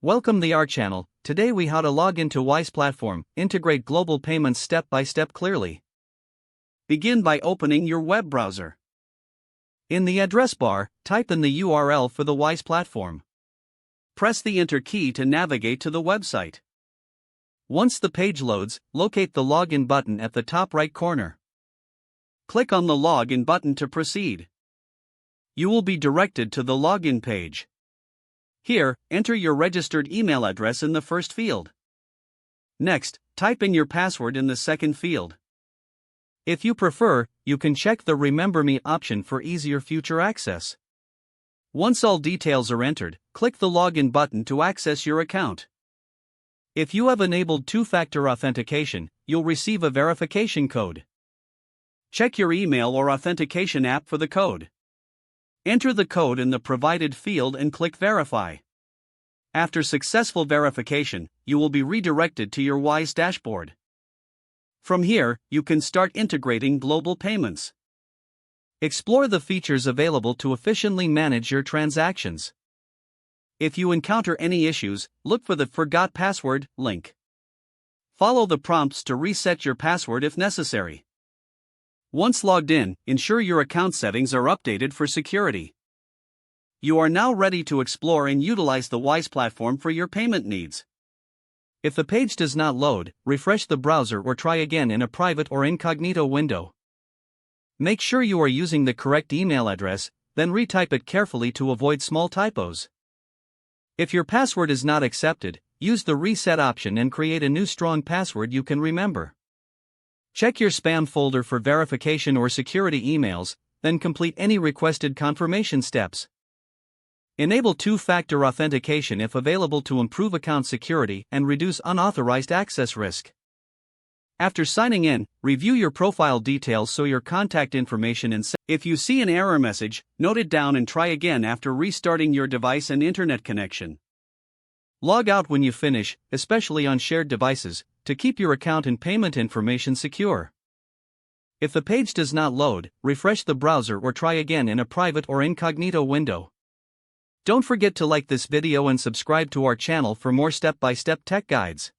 Welcome to our channel. Today we how to log into Wise platform, integrate global payments step by step clearly. Begin by opening your web browser. In the address bar, type in the URL for the Wise platform. Press the enter key to navigate to the website. Once the page loads, locate the login button at the top right corner. Click on the login button to proceed. You will be directed to the login page. Here, enter your registered email address in the first field. Next, type in your password in the second field. If you prefer, you can check the Remember Me option for easier future access. Once all details are entered, click the Login button to access your account. If you have enabled two-factor authentication, you'll receive a verification code. Check your email or authentication app for the code. Enter the code in the provided field and click Verify. After successful verification, you will be redirected to your Wise dashboard. From here, you can start integrating global payments. Explore the features available to efficiently manage your transactions. If you encounter any issues, look for the Forgot Password link. Follow the prompts to reset your password if necessary. Once logged in, ensure your account settings are updated for security. You are now ready to explore and utilize the Wise platform for your payment needs. If the page does not load, refresh the browser or try again in a private or incognito window. Make sure you are using the correct email address, then retype it carefully to avoid small typos. If your password is not accepted, use the reset option and create a new strong password you can remember. Check your spam folder for verification or security emails, then complete any requested confirmation steps. Enable two-factor authentication if available to improve account security and reduce unauthorized access risk. After signing in, review your profile details so your contact information and if you see an error message, note it down and try again after restarting your device and internet connection. Log out when you finish, especially on shared devices, to keep your account and payment information secure. If the page does not load, refresh the browser or try again in a private or incognito window. Don't forget to like this video and subscribe to our channel for more step-by-step tech guides.